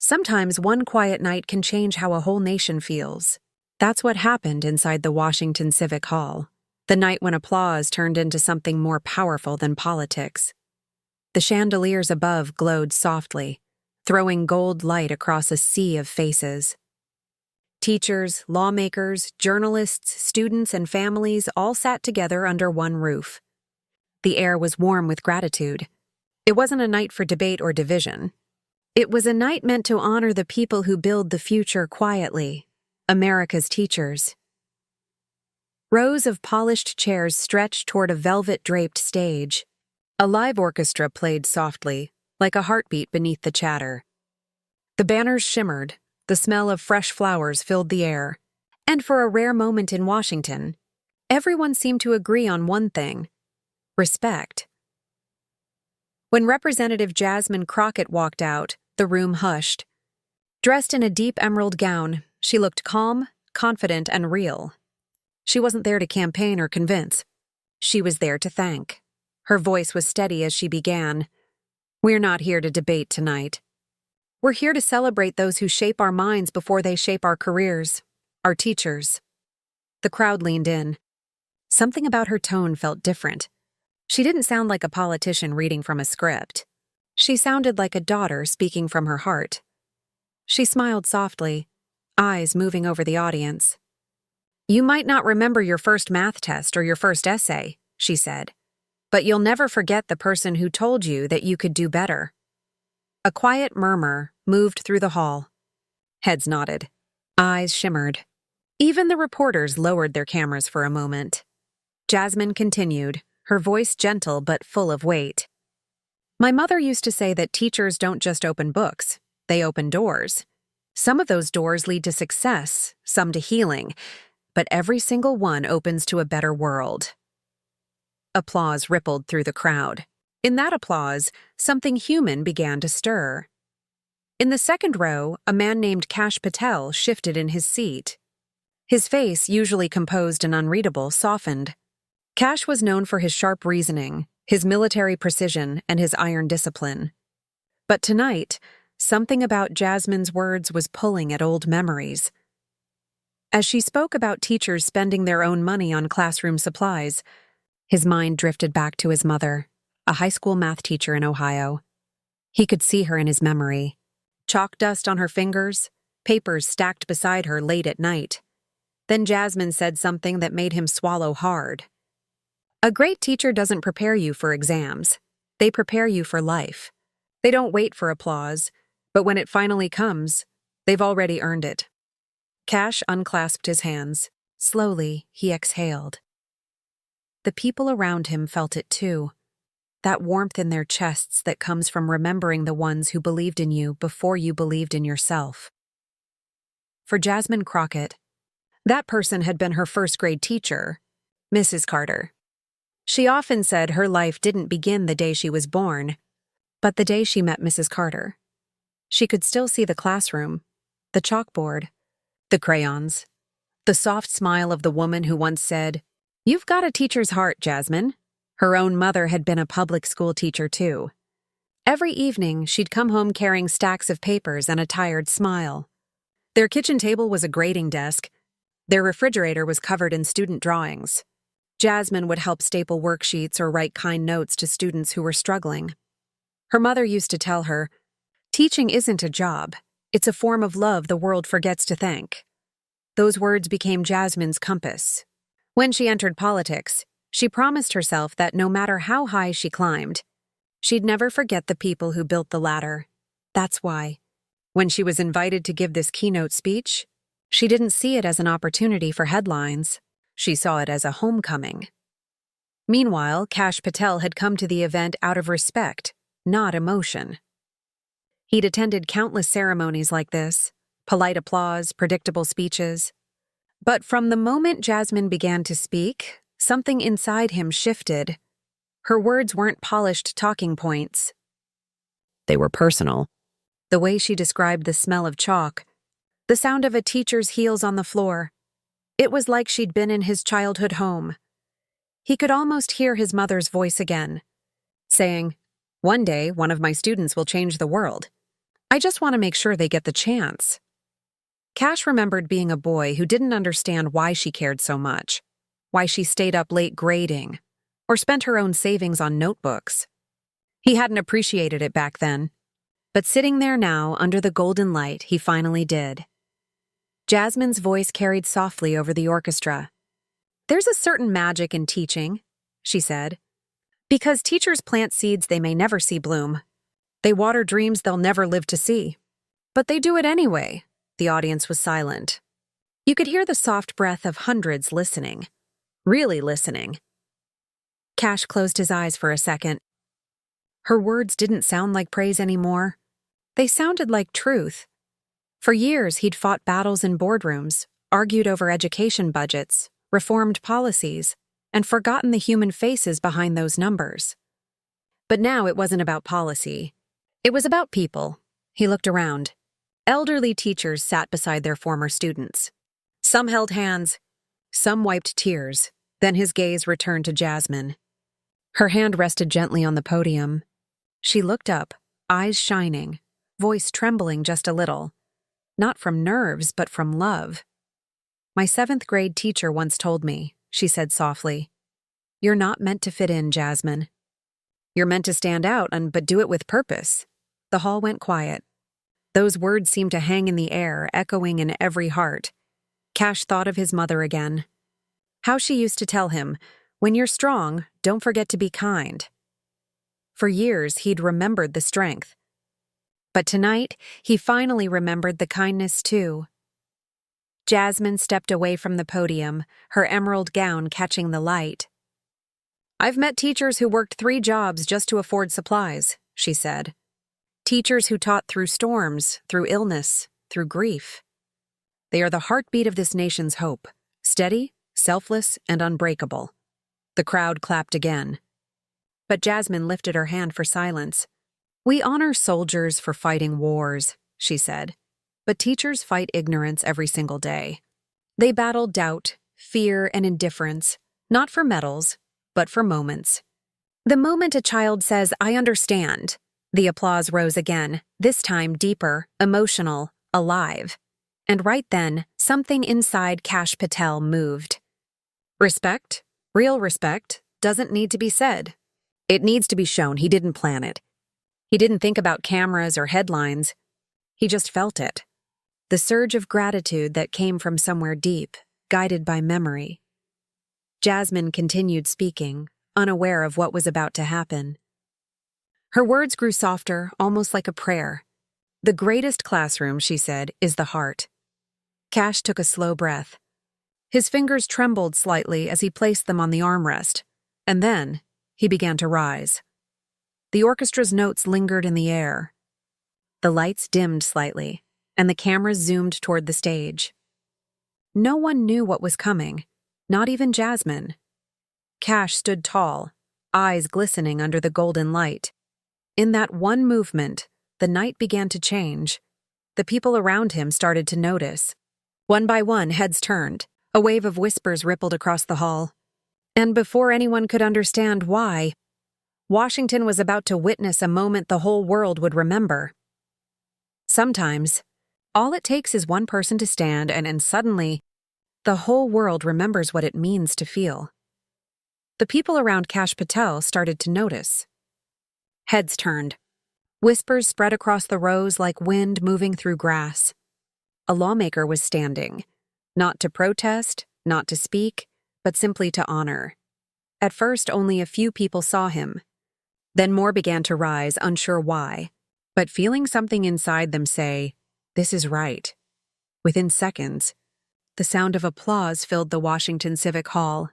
Sometimes one quiet night can change how a whole nation feels. That's what happened inside the Washington Civic Hall, the night when applause turned into something more powerful than politics. The chandeliers above glowed softly, throwing gold light across a sea of faces. Teachers, lawmakers, journalists, students, and families all sat together under one roof. The air was warm with gratitude. It wasn't a night for debate or division. It was a night meant to honor the people who build the future quietly, America's teachers. Rows of polished chairs stretched toward a velvet-draped stage. A live orchestra played softly, like a heartbeat beneath the chatter. The banners shimmered, the smell of fresh flowers filled the air, and for a rare moment in Washington, everyone seemed to agree on one thing: respect. When Representative Jasmine Crockett walked out, the room hushed. Dressed in a deep emerald gown, she looked calm, confident, and real. She wasn't there to campaign or convince. She was there to thank. Her voice was steady as she began. "We're not here to debate tonight. We're here to celebrate those who shape our minds before they shape our careers, our teachers." The crowd leaned in. Something about her tone felt different. She didn't sound like a politician reading from a script. She sounded like a daughter speaking from her heart. She smiled softly, eyes moving over the audience. "You might not remember your first math test or your first essay," she said, "but you'll never forget the person who told you that you could do better." A quiet murmur moved through the hall. Heads nodded. Eyes shimmered. Even the reporters lowered their cameras for a moment. Jasmine continued, her voice gentle but full of weight. "My mother used to say that teachers don't just open books, they open doors. Some of those doors lead to success, some to healing, but every single one opens to a better world." Applause rippled through the crowd. In that applause, something human began to stir. In the second row, a man named Kash Patel shifted in his seat. His face, usually composed and unreadable, softened. Kash was known for his sharp reasoning, his military precision, and his iron discipline. But tonight, something about Jasmine's words was pulling at old memories. As she spoke about teachers spending their own money on classroom supplies, his mind drifted back to his mother, a high school math teacher in Ohio. He could see her in his memory. Chalk dust on her fingers, papers stacked beside her late at night. Then Jasmine said something that made him swallow hard. "A great teacher doesn't prepare you for exams. They prepare you for life. They don't wait for applause, but when it finally comes, they've already earned it." Kash unclasped his hands. Slowly, he exhaled. The people around him felt it too. That warmth in their chests that comes from remembering the ones who believed in you before you believed in yourself. For Jasmine Crockett, that person had been her first-grade teacher, Mrs. Carter. She often said her life didn't begin the day she was born, but the day she met Mrs. Carter. She could still see the classroom, the chalkboard, the crayons, the soft smile of the woman who once said, "You've got a teacher's heart, Jasmine." Her own mother had been a public school teacher too. Every evening, she'd come home carrying stacks of papers and a tired smile. Their kitchen table was a grading desk. Their refrigerator was covered in student drawings. Jasmine would help staple worksheets or write kind notes to students who were struggling. Her mother used to tell her, "Teaching isn't a job. It's a form of love the world forgets to thank." Those words became Jasmine's compass. When she entered politics, she promised herself that no matter how high she climbed, she'd never forget the people who built the ladder. That's why, when she was invited to give this keynote speech, she didn't see it as an opportunity for headlines. She saw it as a homecoming. Meanwhile, Kash Patel had come to the event out of respect, not emotion. He'd attended countless ceremonies like this, polite applause, predictable speeches. But from the moment Jasmine began to speak, something inside him shifted. Her words weren't polished talking points. They were personal. The way she described the smell of chalk, the sound of a teacher's heels on the floor. It was like she'd been in his childhood home. He could almost hear his mother's voice again, saying, "One day, one of my students will change the world. I just want to make sure they get the chance. Kash remembered being a boy who didn't understand why she cared so much, why she stayed up late grading, or spent her own savings on notebooks. He hadn't appreciated it back then, but sitting there now under the golden light, he finally did. Jasmine's voice carried softly over the orchestra. "There's a certain magic in teaching," she said, "because teachers plant seeds they may never see bloom. They water dreams they'll never live to see. But they do it anyway." The audience was silent. You could hear the soft breath of hundreds listening, really listening. Kash closed his eyes for a second. Her words didn't sound like praise anymore. They sounded like truth. For years, he'd fought battles in boardrooms, argued over education budgets, reformed policies, and forgotten the human faces behind those numbers. But now it wasn't about policy. It was about people. He looked around. Elderly teachers sat beside their former students. Some held hands, some wiped tears. Then his gaze returned to Jasmine. Her hand rested gently on the podium. She looked up, eyes shining, voice trembling just a little. Not from nerves, but from love. "My 7th grade teacher once told me," she said softly, "You're not meant to fit in, Jasmine. You're meant to stand out, but do it with purpose." The hall went quiet. Those words seemed to hang in the air, echoing in every heart. Kash thought of his mother again. How she used to tell him, "When you're strong, don't forget to be kind." For years, he'd remembered the strength. But tonight, he finally remembered the kindness too. Jasmine stepped away from the podium, her emerald gown catching the light. "I've met teachers who worked 3 jobs just to afford supplies," she said. "Teachers who taught through storms, through illness, through grief. They are the heartbeat of this nation's hope, steady, selfless, and unbreakable." The crowd clapped again. But Jasmine lifted her hand for silence. "We honor soldiers for fighting wars," she said, "but teachers fight ignorance every single day. They battle doubt, fear, and indifference, not for medals, but for moments. The moment a child says, 'I understand,' the applause rose again, this time deeper, emotional, alive. And right then, something inside Kash Patel moved. Respect, real respect, doesn't need to be said. It needs to be shown. He didn't plan it. He didn't think about cameras or headlines. He just felt it. The surge of gratitude that came from somewhere deep, guided by memory. Jasmine continued speaking, unaware of what was about to happen. Her words grew softer, almost like a prayer. "The greatest classroom," she said, "is the heart." Kash took a slow breath. His fingers trembled slightly as he placed them on the armrest, and then he began to rise. The orchestra's notes lingered in the air. The lights dimmed slightly, and the cameras zoomed toward the stage. No one knew what was coming, not even Jasmine. Kash stood tall, eyes glistening under the golden light. In that one movement, the night began to change. The people around him started to notice. One by one, heads turned. A wave of whispers rippled across the hall. And before anyone could understand why, Washington was about to witness a moment the whole world would remember. Sometimes, all it takes is one person to stand and suddenly, the whole world remembers what it means to feel. The people around Kash Patel started to notice. Heads turned. Whispers spread across the rows like wind moving through grass. A lawmaker was standing, not to protest, not to speak, but simply to honor. At first, only a few people saw him. Then more began to rise, unsure why, but feeling something inside them say, "This is right." Within seconds, the sound of applause filled the Washington Civic Hall.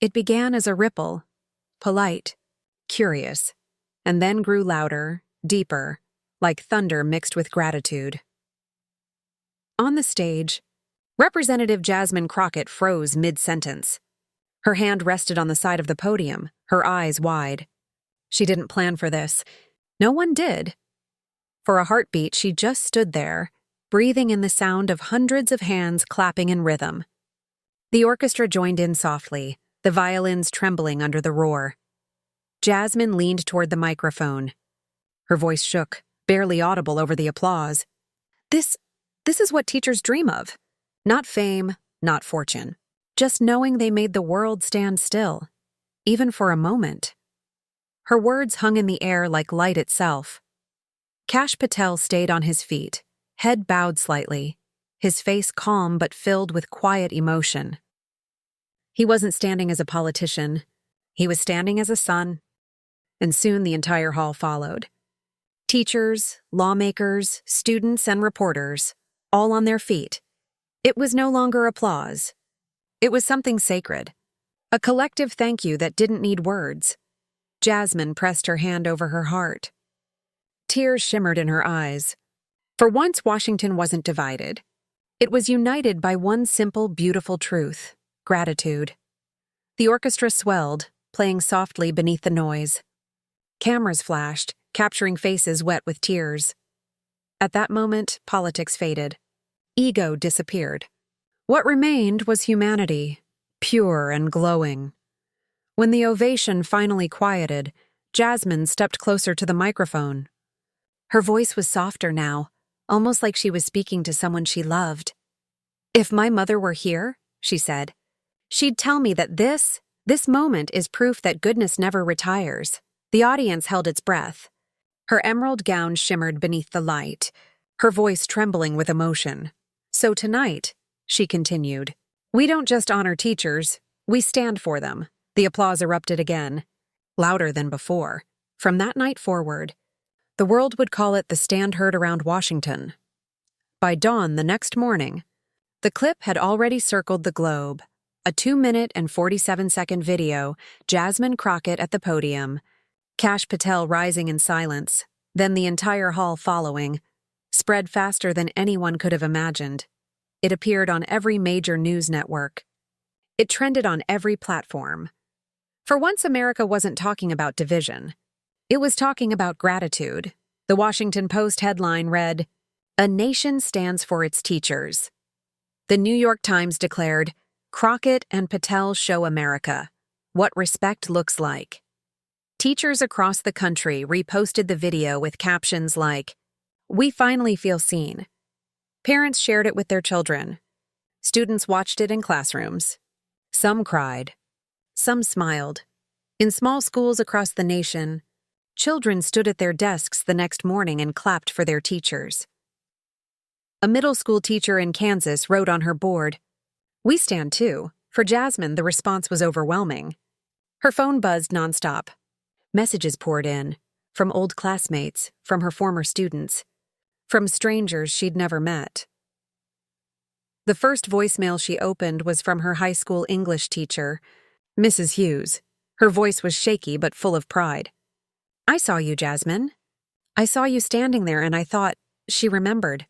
It began as a ripple, polite, curious, and then grew louder, deeper, like thunder mixed with gratitude. On the stage, Representative Jasmine Crockett froze mid-sentence. Her hand rested on the side of the podium, her eyes wide. She didn't plan for this. No one did. For a heartbeat, she just stood there, breathing in the sound of hundreds of hands clapping in rhythm. The orchestra joined in softly, the violins trembling under the roar. Jasmine leaned toward the microphone. Her voice shook, barely audible over the applause. This, this is what teachers dream of. Not fame, not fortune. Just knowing they made the world stand still, even for a moment. Her words hung in the air like light itself. Kash Patel stayed on his feet, head bowed slightly, his face calm but filled with quiet emotion. He wasn't standing as a politician. He was standing as a son. And soon the entire hall followed. Teachers, lawmakers, students, and reporters, all on their feet. It was no longer applause. It was something sacred. A collective thank you that didn't need words. Jasmine pressed her hand over her heart. Tears shimmered in her eyes. For once, Washington wasn't divided. It was united by one simple, beautiful truth: gratitude. The orchestra swelled, playing softly beneath the noise. Cameras flashed, capturing faces wet with tears. At that moment, politics faded. Ego disappeared. What remained was humanity, pure and glowing. When the ovation finally quieted, Jasmine stepped closer to the microphone. Her voice was softer now, almost like she was speaking to someone she loved. "If my mother were here," she said, "she'd tell me that this moment is proof that goodness never retires." The audience held its breath. Her emerald gown shimmered beneath the light, her voice trembling with emotion. "So tonight," she continued, "we don't just honor teachers, we stand for them." The applause erupted again, louder than before. From that night forward, the world would call it the stand heard around Washington. By dawn the next morning, the clip had already circled the globe. A 2-minute and 47-second video, Jasmine Crockett at the podium, Kash Patel rising in silence, then the entire hall following, spread faster than anyone could have imagined. It appeared on every major news network. It trended on every platform. For once, America wasn't talking about division. It was talking about gratitude. The Washington Post headline read, "A nation stands for its teachers." The New York Times declared, "Crockett and Patel show America what respect looks like." Teachers across the country reposted the video with captions like, "We finally feel seen." Parents shared it with their children. Students watched it in classrooms. Some cried. Some smiled. In small schools across the nation, children stood at their desks the next morning and clapped for their teachers. A middle school teacher in Kansas wrote on her board, "We stand too." For Jasmine, the response was overwhelming. Her phone buzzed nonstop. Messages poured in, from old classmates, from her former students, from strangers she'd never met. The first voicemail she opened was from her high school English teacher, Mrs. Hughes. Her voice was shaky but full of pride. "I saw you, Jasmine. I saw you standing there and I thought," she remembered.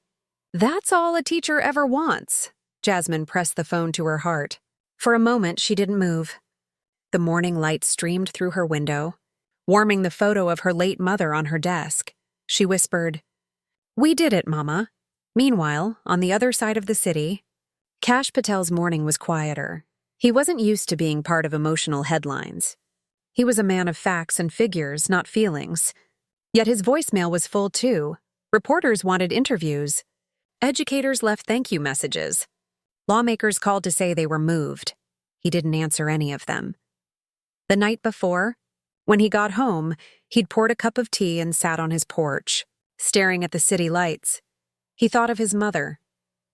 "That's all a teacher ever wants." Jasmine pressed the phone to her heart. For a moment, she didn't move. The morning light streamed through her window, warming the photo of her late mother on her desk. She whispered, "We did it, Mama." Meanwhile, on the other side of the city, Kash Patel's morning was quieter. He wasn't used to being part of emotional headlines. He was a man of facts and figures, not feelings. Yet his voicemail was full too. Reporters wanted interviews. Educators left thank you messages. Lawmakers called to say they were moved. He didn't answer any of them. The night before, when he got home, he'd poured a cup of tea and sat on his porch, staring at the city lights. He thought of his mother,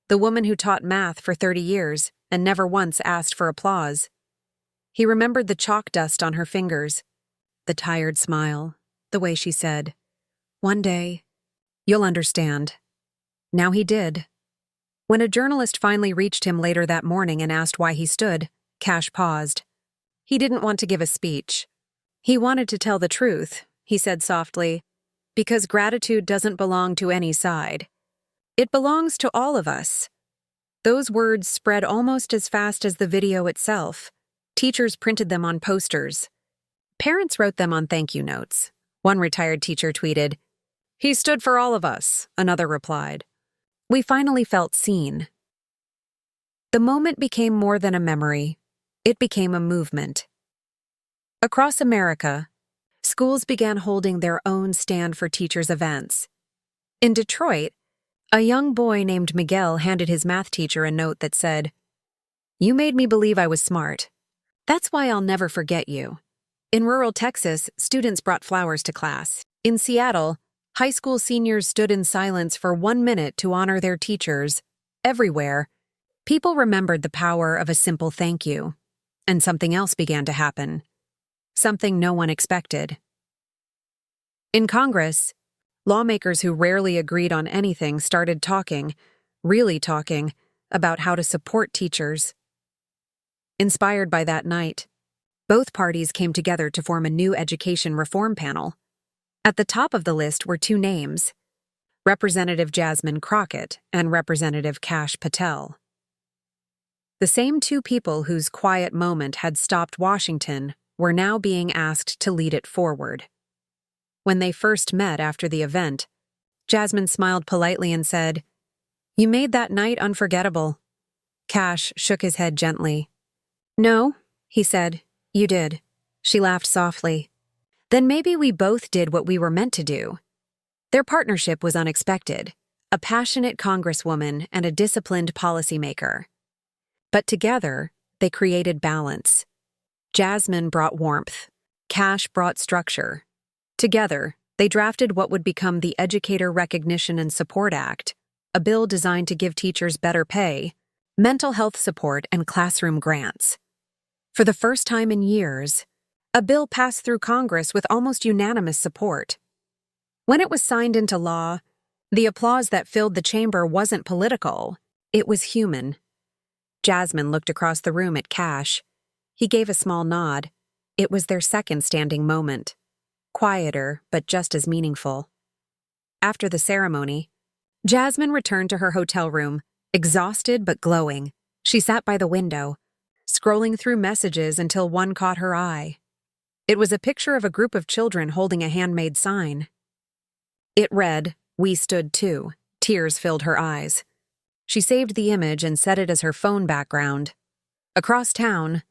the woman who taught math for 30 years and never once asked for applause. He remembered the chalk dust on her fingers, the tired smile, the way she said, "One day, you'll understand." Now he did. When a journalist finally reached him later that morning and asked why he stood, Kash paused. He didn't want to give a speech. He wanted to tell the truth, he said softly, because gratitude doesn't belong to any side. It belongs to all of us. Those words spread almost as fast as the video itself. Teachers printed them on posters. Parents wrote them on thank you notes. One retired teacher tweeted, "He stood for all of us," another replied. We finally felt seen. The moment became more than a memory. It became a movement. Across America, schools began holding their own Stand for Teachers events. In Detroit, a young boy named Miguel handed his math teacher a note that said, "You made me believe I was smart. That's why I'll never forget you." In rural Texas, students brought flowers to class. In Seattle, high school seniors stood in silence for 1 minute to honor their teachers. Everywhere, people remembered the power of a simple thank you. And something else began to happen. Something no one expected. In Congress, lawmakers who rarely agreed on anything started talking, really talking, about how to support teachers. Inspired by that night, both parties came together to form a new education reform panel. At the top of the list were 2 names, Representative Jasmine Crockett and Representative Kash Patel. The same 2 people whose quiet moment had stopped Washington were now being asked to lead it forward. When they first met after the event, Jasmine smiled politely and said, "You made that night unforgettable." Kash shook his head gently. "No," he said, "you did." She laughed softly. "Then maybe we both did what we were meant to do." Their partnership was unexpected, a passionate congresswoman and a disciplined policymaker. But together, they created balance. Jasmine brought warmth. Kash brought structure. Together, they drafted what would become the Educator Recognition and Support Act, a bill designed to give teachers better pay, mental health support, and classroom grants. For the first time in years, a bill passed through Congress with almost unanimous support. When it was signed into law, the applause that filled the chamber wasn't political, it was human. Jasmine looked across the room at Kash. He gave a small nod. It was their second standing moment. Quieter, but just as meaningful. After the ceremony, Jasmine returned to her hotel room, exhausted but glowing. She sat by the window, scrolling through messages until one caught her eye. It was a picture of a group of children holding a handmade sign. It read, "We stood too." Tears filled her eyes. She saved the image and set it as her phone background. Across town,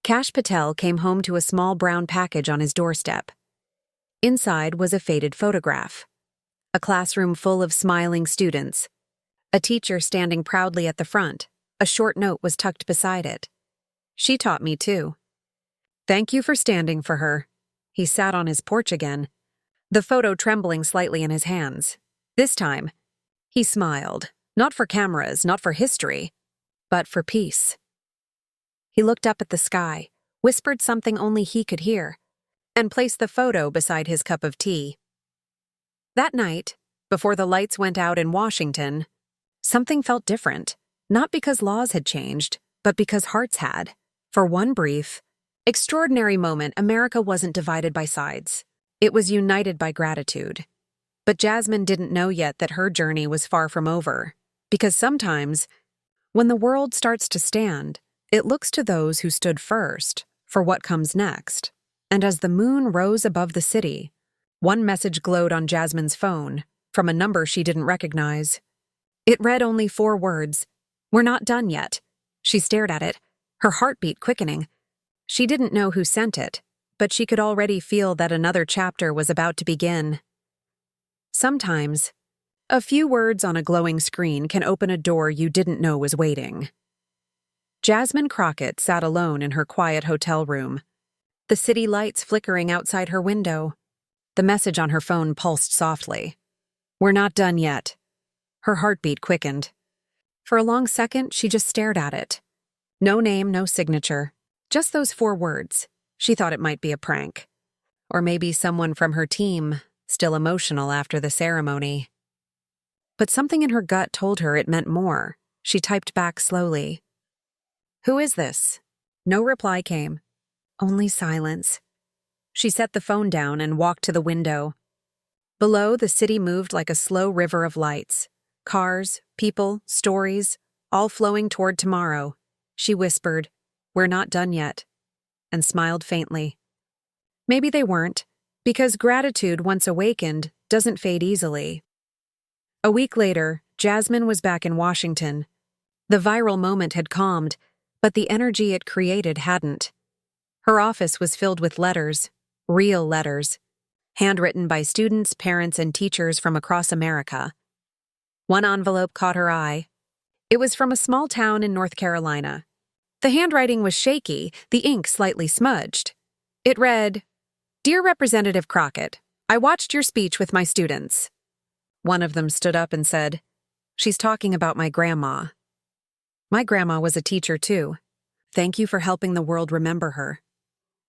Kash Patel came home to a small brown package on his doorstep. Inside was a faded photograph. A classroom full of smiling students. A teacher standing proudly at the front. A short note was tucked beside it. "She taught me too." "Thank you for standing for her." He sat on his porch again, the photo trembling slightly in his hands. This time, he smiled, not for cameras, not for history, but for peace. He looked up at the sky, whispered something only he could hear, and placed the photo beside his cup of tea. That night, before the lights went out in Washington, something felt different, not because laws had changed, but because hearts had. For one brief, extraordinary moment, America wasn't divided by sides. It was united by gratitude. But Jasmine didn't know yet that her journey was far from over, because sometimes, when the world starts to stand, it looks to those who stood first for what comes next. And as the moon rose above the city, one message glowed on Jasmine's phone, from a number she didn't recognize. It read only 4 words, "We're not done yet." She stared at it, her heartbeat quickening. She didn't know who sent it, but she could already feel that another chapter was about to begin. Sometimes, a few words on a glowing screen can open a door you didn't know was waiting. Jasmine Crockett sat alone in her quiet hotel room, the city lights flickering outside her window. The message on her phone pulsed softly. "We're not done yet." Her heartbeat quickened. For a long second, she just stared at it. No name, no signature. Just those 4 words. She thought it might be a prank. Or maybe someone from her team, still emotional after the ceremony. But something in her gut told her it meant more. She typed back slowly. "Who is this?" No reply came. Only silence. She set the phone down and walked to the window. Below, the city moved like a slow river of lights. Cars, people, stories, all flowing toward tomorrow. She whispered, "We're not done yet," and smiled faintly. Maybe they weren't, because gratitude, once awakened, doesn't fade easily. A week later, Jasmine was back in Washington. The viral moment had calmed, but the energy it created hadn't. Her office was filled with letters, real letters. handwritten by students, parents, and teachers from across America. One envelope caught her eye. It was from a small town in North Carolina. The handwriting was shaky, the ink slightly smudged. It read, "Dear Representative Crockett, I watched your speech with my students." One of them stood up and said, "She's talking about my grandma." My grandma was a teacher too. Thank you for helping the world remember her.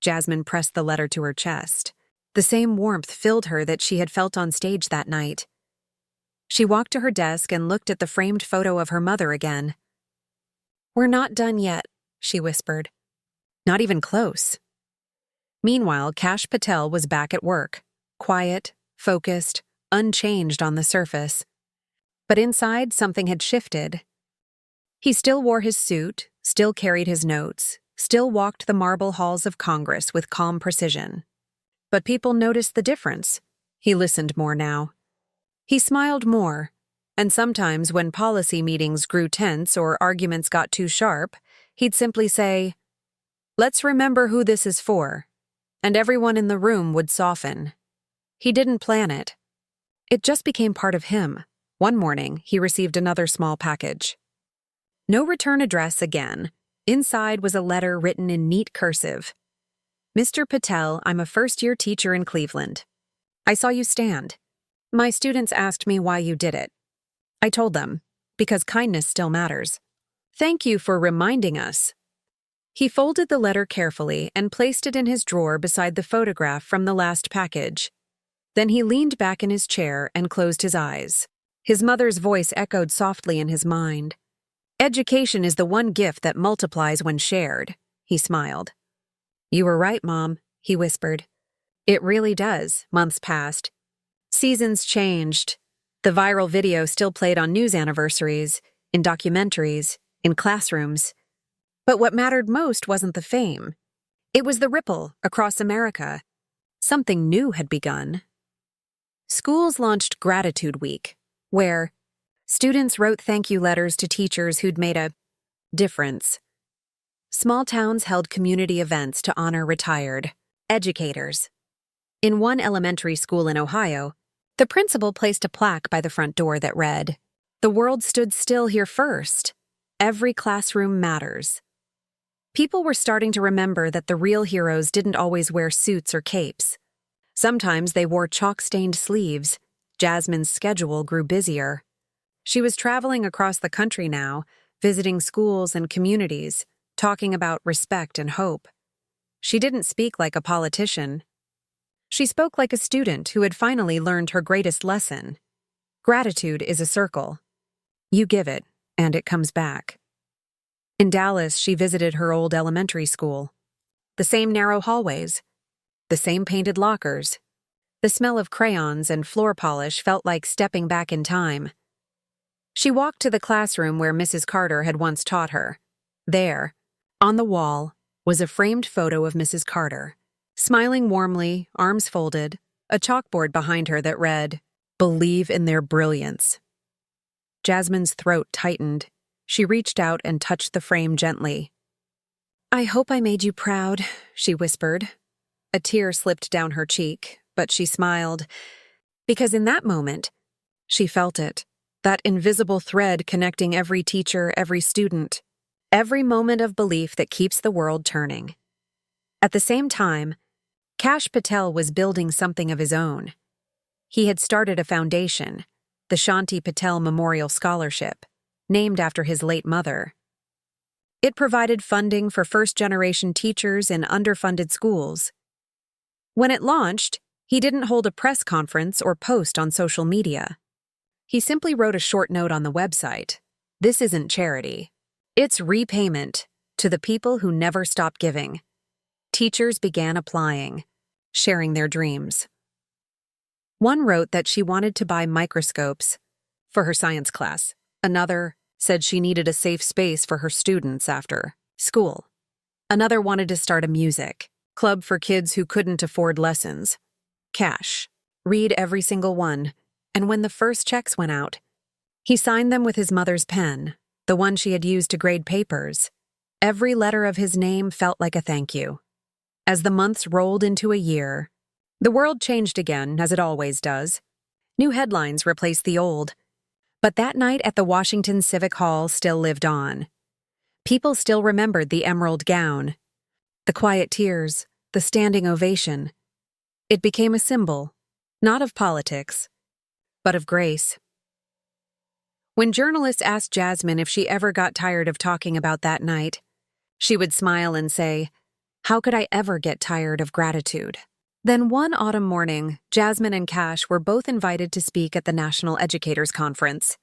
Jasmine pressed the letter to her chest. The same warmth filled her that she had felt on stage that night. She walked to her desk and looked at the framed photo of her mother again. "We're not done yet," she whispered. Not even close. Meanwhile, Kash Patel was back at work, quiet, focused, unchanged on the surface. But inside, something had shifted. He still wore his suit, still carried his notes, still walked the marble halls of Congress with calm precision. But people noticed the difference. He listened more now. He smiled more, and sometimes when policy meetings grew tense or arguments got too sharp, he'd simply say, "Let's remember who this is for," and everyone in the room would soften. He didn't plan it. It just became part of him. One morning, he received another small package. No return address again. Inside was a letter written in neat cursive. "Mr. Patel, I'm a first-year teacher in Cleveland. I saw you stand. My students asked me why you did it. I told them, because kindness still matters. Thank you for reminding us." He folded the letter carefully and placed it in his drawer beside the photograph from the last package. Then he leaned back in his chair and closed his eyes. His mother's voice echoed softly in his mind. "Education is the one gift that multiplies when shared," he smiled. "You were right, Mom," he whispered. "It really does." Months passed. Seasons changed. The viral video still played on news anniversaries, in documentaries, in classrooms. But what mattered most wasn't the fame. It was the ripple across America. Something new had begun. Schools launched Gratitude Week, where students wrote thank you letters to teachers who'd made a difference. Small towns held community events to honor retired educators. In one elementary school in Ohio, the principal placed a plaque by the front door that read, "The world stood still here first. Every classroom matters." People were starting to remember that the real heroes didn't always wear suits or capes. Sometimes they wore chalk-stained sleeves. Jasmine's schedule grew busier. She was traveling across the country now, visiting schools and communities, talking about respect and hope. She didn't speak like a politician. She spoke like a student who had finally learned her greatest lesson. Gratitude is a circle. You give it, and it comes back. In Dallas, she visited her old elementary school. The same narrow hallways, the same painted lockers. The smell of crayons and floor polish felt like stepping back in time. She walked to the classroom where Mrs. Carter had once taught her. There, on the wall, was a framed photo of Mrs. Carter, smiling warmly, arms folded, a chalkboard behind her that read, "Believe in their brilliance." Jasmine's throat tightened. She reached out and touched the frame gently. "I hope I made you proud," she whispered. A tear slipped down her cheek, but she smiled, because in that moment, she felt it, that invisible thread connecting every teacher, every student, every moment of belief that keeps the world turning. At the same time, Kash Patel was building something of his own. He had started a foundation, the Shanti Patel Memorial Scholarship, named after his late mother. It provided funding for first-generation teachers in underfunded schools. When it launched, he didn't hold a press conference or post on social media. He simply wrote a short note on the website. "This isn't charity. It's repayment to the people who never stop giving." Teachers began applying, sharing their dreams. One wrote that she wanted to buy microscopes for her science class. Another said she needed a safe space for her students after school. Another wanted to start a music club for kids who couldn't afford lessons. Kash read every single one, and when the first checks went out, he signed them with his mother's pen, the one she had used to grade papers. Every letter of his name felt like a thank you. As the months rolled into a year, The world changed again, as it always does. New headlines replaced the old. But that night at the Washington Civic Hall still lived on. People still remembered the emerald gown, the quiet tears, the standing ovation. It became a symbol, not of politics, but of grace. When journalists asked Jasmine if she ever got tired of talking about that night, she would smile and say, "How could I ever get tired of gratitude?" Then one autumn morning, Jasmine and Kash were both invited to speak at the National Educators Conference.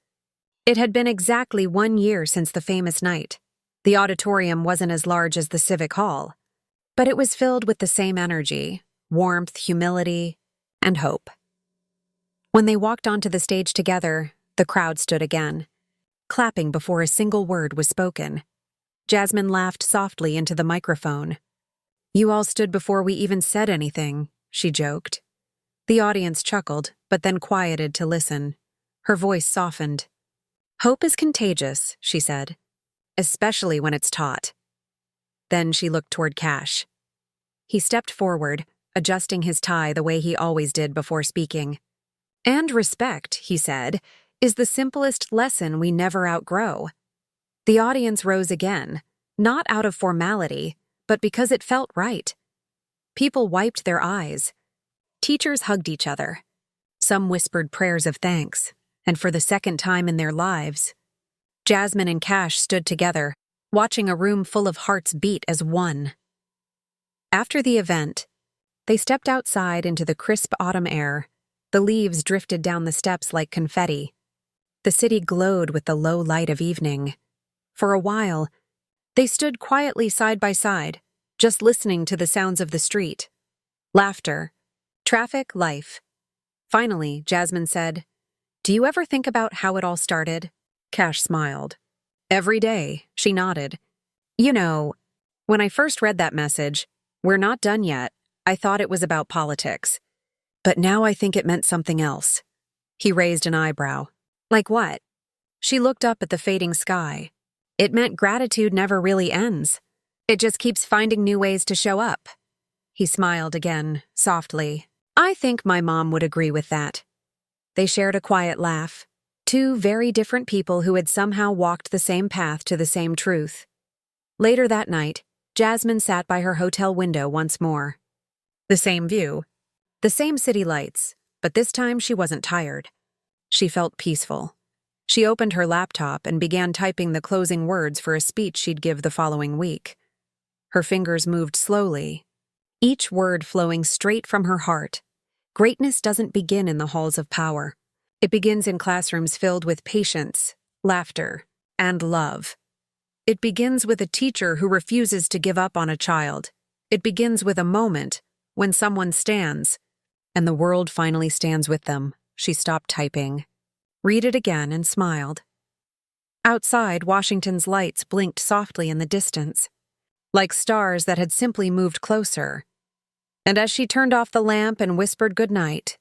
It had been exactly 1 year since the famous night. The auditorium wasn't as large as the Civic Hall, but it was filled with the same energy, warmth, humility, and hope. When they walked onto the stage together, the crowd stood again, clapping before a single word was spoken. Jasmine laughed softly into the microphone. "You all stood before we even said anything," she joked. The audience chuckled, but then quieted to listen. Her voice softened. "Hope is contagious," she said, "especially when it's taught." Then she looked toward Kash. He stepped forward, adjusting his tie the way he always did before speaking. "And respect," he said, "is the simplest lesson we never outgrow." The audience rose again, not out of formality, but because it felt right. People wiped their eyes. Teachers hugged each other. Some whispered prayers of thanks, and for the second time in their lives, Jasmine and Kash stood together, watching a room full of hearts beat as one. After the event, they stepped outside into the crisp autumn air. The leaves drifted down the steps like confetti. The city glowed with the low light of evening. For a while, they stood quietly side by side, just listening to the sounds of the street. Laughter, traffic, life. Finally, Jasmine said, "Do you ever think about how it all started?" Kash smiled. "Every day," she nodded. "You know, when I first read that message, 'We're not done yet,' I thought it was about politics. But now I think it meant something else." He raised an eyebrow. "Like what?" She looked up at the fading sky. "It meant gratitude never really ends. It just keeps finding new ways to show up." He smiled again, softly. "I think my mom would agree with that." They shared a quiet laugh. Two very different people who had somehow walked the same path to the same truth. Later that night, Jasmine sat by her hotel window once more. The same view, the same city lights, but this time she wasn't tired. She felt peaceful. She opened her laptop and began typing the closing words for a speech she'd give the following week. Her fingers moved slowly, each word flowing straight from her heart. Greatness doesn't begin in the halls of power. It begins in classrooms filled with patience, laughter, and love. It begins with a teacher who refuses to give up on a child. It begins with a moment when someone stands, and the world finally stands with them. She stopped typing, read it again, and smiled. Outside, Washington's lights blinked softly in the distance, like stars that had simply moved closer. And as she turned off the lamp and whispered goodnight,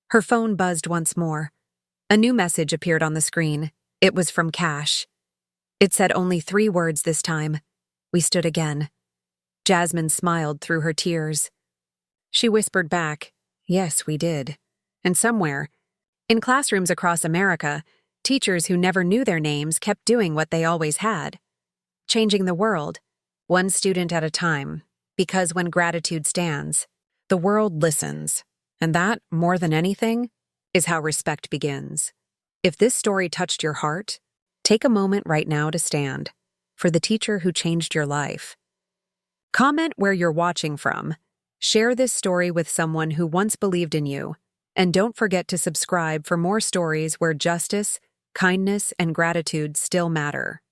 her phone buzzed once more. A new message appeared on the screen. It was from Kash. It said only 3 words this time. "We stood again." Jasmine smiled through her tears. She whispered back, "Yes, we did." And somewhere, in classrooms across America, teachers who never knew their names kept doing what they always had, changing the world, one student at a time, because when gratitude stands, the world listens. And that, more than anything, is how respect begins. If this story touched your heart, take a moment right now to stand for the teacher who changed your life. Comment where you're watching from. Share this story with someone who once believed in you. And don't forget to subscribe for more stories where justice, kindness, and gratitude still matter.